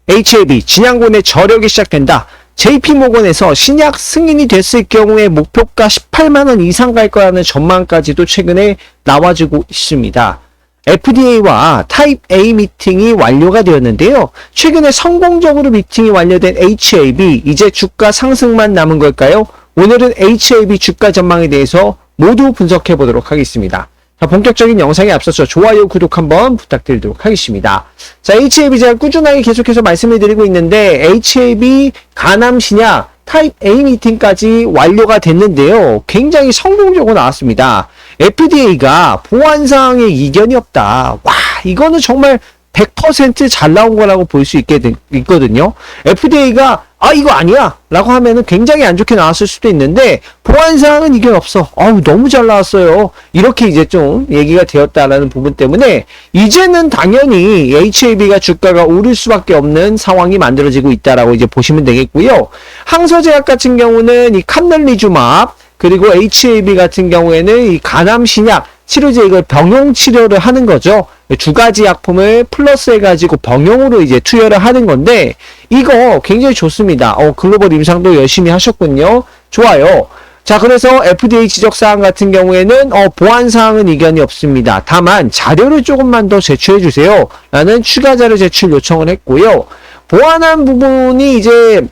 HAB 진양군의 저력이 시작된다. JP모건에서 신약 승인이 됐을 경우에 목표가 18만원 이상 갈 거라는 전망까지도 최근에 나와주고 있습니다. FDA와 타입 A 미팅이 완료가 되었는데요. 최근에 성공적으로 미팅이 완료된 HAB, 이제 주가 상승만 남은 걸까요? 오늘은 HAB 주가 전망에 대해서 모두 분석해 보도록 하겠습니다. 자, 본격적인 영상에 앞서서 좋아요, 구독 한번 부탁드리도록 하겠습니다. 자, HAB 제가 꾸준하게 계속해서 말씀을 드리고 있는데 HAB 가남 신약 타입 A 미팅까지 완료가 됐는데요. 굉장히 성공적으로 나왔습니다. FDA가 보안사항에 이견이 없다. 와, 이거는 정말 100% 잘 나온 거라고 볼 수 있거든요. FDA가 이거 아니야 라고 하면은 굉장히 안 좋게 나왔을 수도 있는데 보안사항은 이견 없어. 너무 잘 나왔어요. 이렇게 이제 좀 얘기가 되었다라는 부분 때문에 이제는 당연히 HAB가 주가가 오를 수밖에 없는 상황이 만들어지고 있다라고 이제 보시면 되겠고요. 항서제약 같은 경우는 이 캄넬리주맙, 그리고 HAB 같은 경우에는 이 간암 신약 치료제, 이걸 병용 치료를 하는 거죠. 두 가지 약품을 플러스 해가지고 병용으로 이제 투여를 하는 건데, 이거 굉장히 좋습니다. 글로벌 임상도 열심히 하셨군요. 좋아요. 자, 그래서 FDA 지적사항 같은 경우에는, 보안사항은 이견이 없습니다. 다만, 자료를 조금만 더 제출해주세요. 라는 추가 자료 제출 요청을 했고요. 보완한 부분이 이제,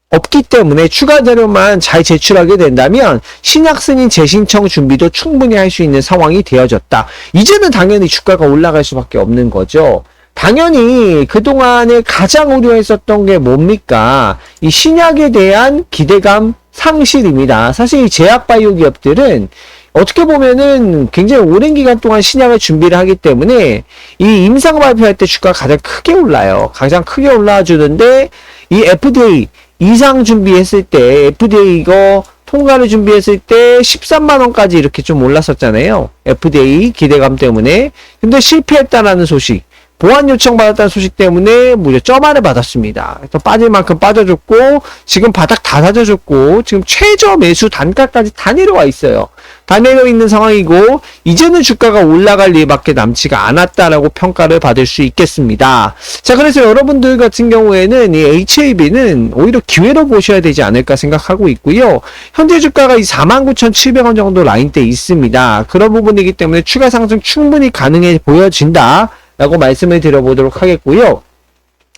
없기 때문에 추가 자료만 잘 제출하게 된다면 신약 승인 재신청 준비도 충분히 할 수 있는 상황이 되어졌다. 이제는 당연히 주가가 올라갈 수밖에 없는 거죠. 당연히 그동안에 가장 우려했었던 게 뭡니까? 이 신약에 대한 기대감 상실입니다. 사실 이 제약바이오 기업들은 어떻게 보면은 굉장히 오랜 기간 동안 신약을 준비를 하기 때문에 이 임상 발표할 때 주가가 가장 크게 올라요. 가장 크게 올라와 주는데 이 FDA 이상 준비했을 때, FDA 이거 통과를 준비했을 때 13만원까지 이렇게 좀 올랐었잖아요. FDA 기대감 때문에. 근데 실패했다라는 소식, 보완 요청 받았다는 소식 때문에 무려 점화를 받았습니다. 그래서 빠질 만큼 빠져줬고, 지금 바닥 다 다져줬고, 지금 최저 매수 단가까지 다 내려와 있어요. 다 내려 있는 상황이고, 이제는 주가가 올라갈 일밖에 남지가 않았다라고 평가를 받을 수 있겠습니다. 자, 그래서 여러분들 같은 경우에는 이 HAB는 오히려 기회로 보셔야 되지 않을까 생각하고 있고요. 현재 주가가 이 49,700원 정도 라인대에 있습니다. 그런 부분이기 때문에 추가 상승 충분히 가능해 보여진다 라고 말씀을 드려보도록 하겠고요.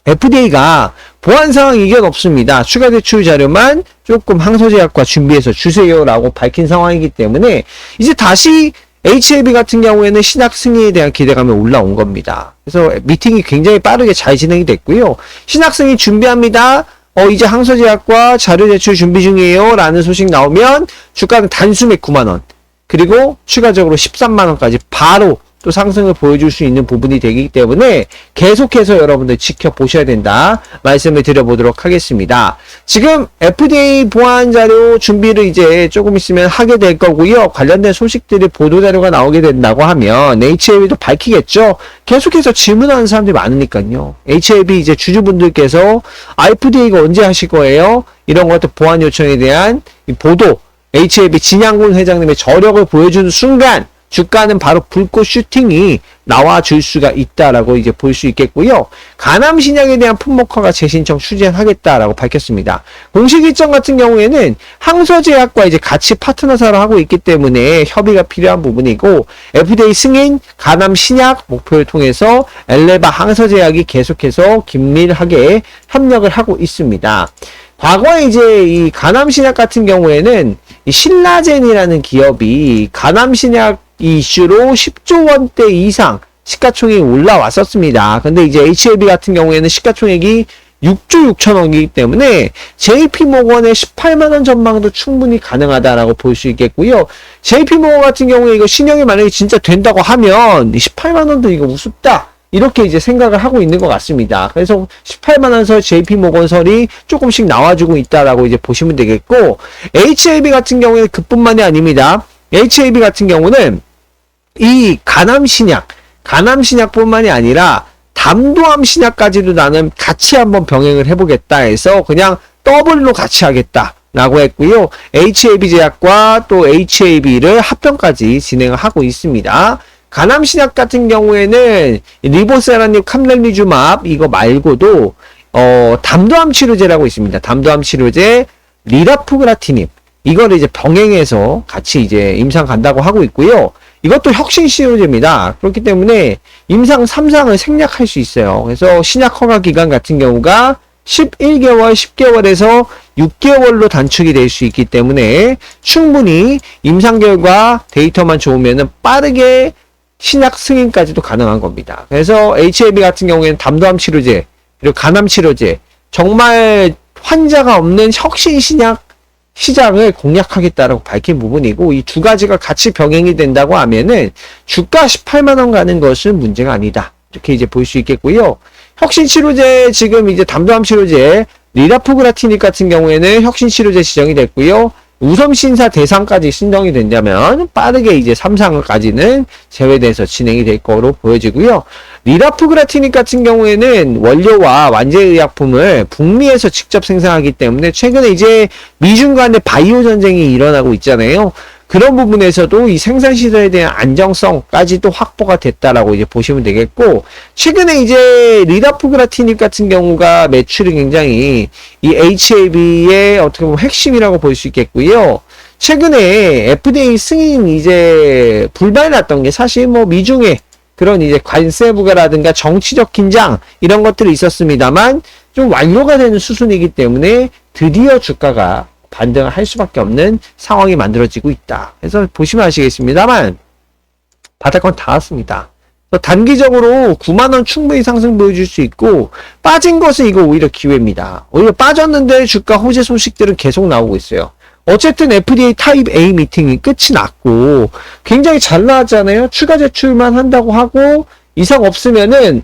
FDA가 보안사항 이견 없습니다. 추가 제출 자료만 조금 항소제약과 준비해서 주세요라고 밝힌 상황이기 때문에 이제 다시 HAB 같은 경우에는 신약 승인에 대한 기대감이 올라온 겁니다. 그래서 미팅이 굉장히 빠르게 잘 진행이 됐고요. 신약 승인 준비합니다. 이제 항소제약과 자료 제출 준비 중이에요 라는 소식 나오면 주가는 단숨에 9만원, 그리고 추가적으로 13만원까지 바로 또 상승을 보여줄 수 있는 부분이 되기 때문에 계속해서 여러분들 지켜보셔야 된다 말씀을 드려보도록 하겠습니다. 지금 FDA 보안 자료 준비를 이제 조금 있으면 하게 될 거고요. 관련된 소식들이 보도 자료가 나오게 된다고 하면 HAB도 밝히겠죠. 계속해서 질문하는 사람들이 많으니까요. HAB 이제 주주분들께서 FDA가 언제 하실 거예요? 이런 것들 보안 요청에 대한 이 보도, HAB 진양군 회장님의 저력을 보여주는 순간 주가는 바로 불꽃 슈팅이 나와줄 수가 있다라고 이제 볼 수 있겠고요. 간암 신약에 대한 품목허가 재신청 추진하겠다라고 밝혔습니다. 공식 일정 같은 경우에는 항서제약과 이제 같이 파트너사를 하고 있기 때문에 협의가 필요한 부분이고, FDA 승인 간암 신약 목표를 통해서 엘레바 항서제약이 계속해서 긴밀하게 협력을 하고 있습니다. 과거에 이제 이 간암 신약 같은 경우에는 이 신라젠이라는 기업이 간암 신약 이슈로 10조 원대 이상 시가총액이 올라왔었습니다. 근데 이제 HAB 같은 경우에는 시가총액이 6조 6천억이기 때문에 JP모건의 18만원 전망도 충분히 가능하다라고 볼 수 있겠고요. JP모건 같은 경우에 이거 신용이 만약에 진짜 된다고 하면 18만원도 이거 우습다, 이렇게 이제 생각을 하고 있는 것 같습니다. 그래서 18만원설 JP모건설이 조금씩 나와주고 있다라고 이제 보시면 되겠고, HAB 같은 경우에는 그뿐만이 아닙니다. HAB 같은 경우는 이 간암 신약뿐만이 아니라 담도암 신약까지도 나는 같이 한번 병행을 해보겠다 해서 그냥 더블로 같이 하겠다라고 했고요. HAB 제약과 또 HAB를 합병까지 진행을 하고 있습니다. 간암 신약 같은 경우에는 리보세라님 캄렐리주맙 이거 말고도 담도암 치료제라고 있습니다. 담도암 치료제 리라프그라티닙. 이걸 이제 병행해서 같이 이제 임상 간다고 하고 있고요. 이것도 혁신 치료제입니다. 그렇기 때문에 임상 3상을 생략할 수 있어요. 그래서 신약 허가 기간 같은 경우가 11개월, 10개월에서 6개월로 단축이 될 수 있기 때문에 충분히 임상 결과 데이터만 좋으면 빠르게 신약 승인까지도 가능한 겁니다. 그래서 HAB 같은 경우에는 담도암 치료제, 그리고 간암 치료제, 정말 환자가 없는 혁신 신약 시장을 공략하겠다라고 밝힌 부분이고, 이 두 가지가 같이 병행이 된다고 하면은 주가 18만원 가는 것은 문제가 아니다. 이렇게 이제 볼 수 있겠고요. 혁신 치료제, 지금 이제 담도암 치료제 리라프그라티닙 같은 경우에는 혁신 치료제 지정이 됐고요. 우선 심사 대상까지 신청이 된다면 빠르게 이제 3상까지는 제외돼서 진행이 될 거로 보여지고요. 리라프그라티닙 같은 경우에는 원료와 완제의약품을 북미에서 직접 생산하기 때문에 최근에 이제 미중 간의 바이오 전쟁이 일어나고 있잖아요. 그런 부분에서도 이 생산 시설에 대한 안정성까지도 확보가 됐다라고 이제 보시면 되겠고, 최근에 이제 리라프그라티닙 같은 경우가 매출이 굉장히 이 HAB의 어떻게 보면 핵심이라고 볼 수 있겠고요. 최근에 FDA 승인 이제 불발이 났던 게 사실 뭐 미중의 그런 이제 관세 부과라든가 정치적 긴장 이런 것들이 있었습니다만 좀 완료가 되는 수순이기 때문에 드디어 주가가 반등을 할 수밖에 없는 상황이 만들어지고 있다. 그래서 보시면 아시겠습니다만 바닥권 닿았습니다. 단기적으로 9만원 충분히 상승 보여줄 수 있고, 빠진 것은 이거 오히려 기회입니다. 오히려 빠졌는데 주가 호재 소식들은 계속 나오고 있어요. 어쨌든 FDA 타입 A 미팅이 끝이 났고 굉장히 잘 나왔잖아요. 추가 제출만 한다고 하고 이상 없으면은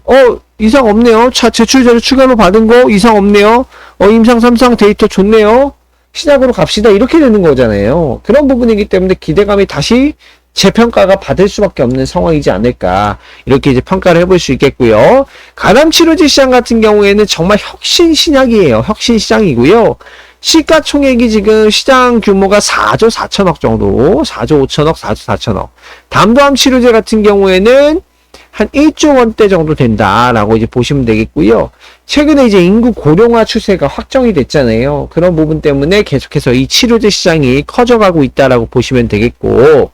이상 없네요. 제출자료 추가로 받은 거 이상 없네요. 임상 3상 데이터 좋네요. 시작으로 갑시다. 이렇게 되는 거잖아요. 그런 부분이기 때문에 기대감이 다시 재평가가 받을 수밖에 없는 상황이지 않을까. 이렇게 이제 평가를 해볼 수 있겠고요. 간암치료제 시장 같은 경우에는 정말 혁신 신약이에요. 혁신 시장이고요. 시가총액이 지금 시장 규모가 4조 4천억 정도, 4조 5천억, 4조 4천억. 담도암 치료제 같은 경우에는 한 1조 원대 정도 된다라고 이제 보시면 되겠고요. 최근에 이제 인구 고령화 추세가 확정이 됐잖아요. 그런 부분 때문에 계속해서 이 치료제 시장이 커져가고 있다라고 보시면 되겠고,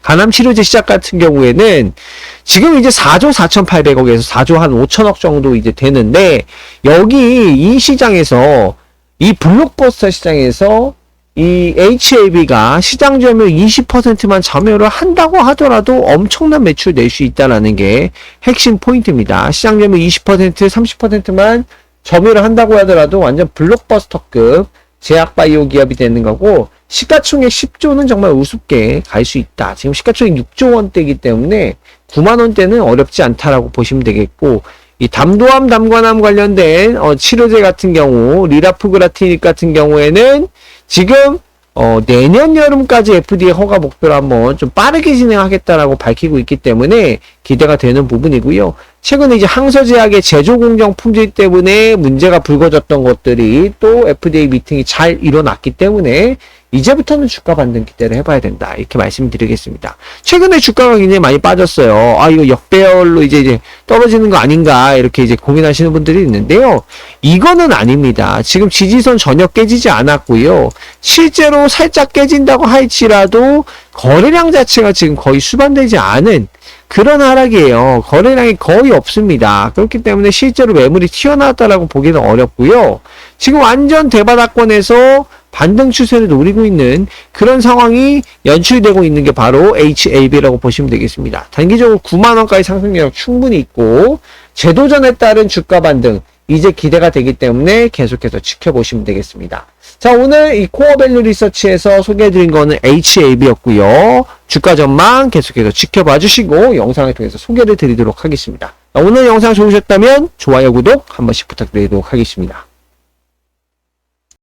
간암 치료제 시장 같은 경우에는 지금 이제 4조 4,800억에서 4조 한 5천억 정도 이제 되는데, 여기 이 시장에서 이 블록버스터 시장에서 이 HAB가 시장 점유율 20%만 점유를 한다고 하더라도 엄청난 매출 낼 수 있다는 게 핵심 포인트입니다. 시장 점유율 20%, 30%만 점유를 한다고 하더라도 완전 블록버스터급 제약바이오 기업이 되는 거고, 시가총액 10조는 정말 우습게 갈 수 있다. 지금 시가총액 6조 원대이기 때문에 9만 원대는 어렵지 않다라고 보시면 되겠고, 이 담도암, 담관암 관련된 치료제 같은 경우, 리라프그라티닙 같은 경우에는 지금 내년 여름까지 FDA 허가 목표를 한번 좀 빠르게 진행하겠다라고 밝히고 있기 때문에 기대가 되는 부분이고요. 최근에 이제 항서제약의 제조 공정 품질 때문에 문제가 불거졌던 것들이 또 FDA 미팅이 잘 일어났기 때문에 이제부터는 주가 반등 기대를 해봐야 된다. 이렇게 말씀드리겠습니다. 최근에 주가가 굉장히 많이 빠졌어요. 이거 역배열로 이제 떨어지는 거 아닌가 이렇게 이제 고민하시는 분들이 있는데요. 이거는 아닙니다. 지금 지지선 전혀 깨지지 않았고요. 실제로 살짝 깨진다고 할지라도 거래량 자체가 지금 거의 수반되지 않은 그런 하락이에요. 거래량이 거의 없습니다. 그렇기 때문에 실제로 매물이 튀어나왔다라고 보기는 어렵고요. 지금 완전 대바닥권에서 반등 추세를 노리고 있는 그런 상황이 연출되고 있는 게 바로 HAB라고 보시면 되겠습니다. 단기적으로 9만원까지 상승력 충분히 있고, 재도전에 따른 주가 반등 이제 기대가 되기 때문에 계속해서 지켜보시면 되겠습니다. 자, 오늘 이 코어밸류 리서치에서 소개해드린 거는 HAB였고요. 주가 전망 계속해서 지켜봐 주시고 영상을 통해서 소개를 드리도록 하겠습니다. 오늘 영상 좋으셨다면 좋아요, 구독 한 번씩 부탁드리도록 하겠습니다.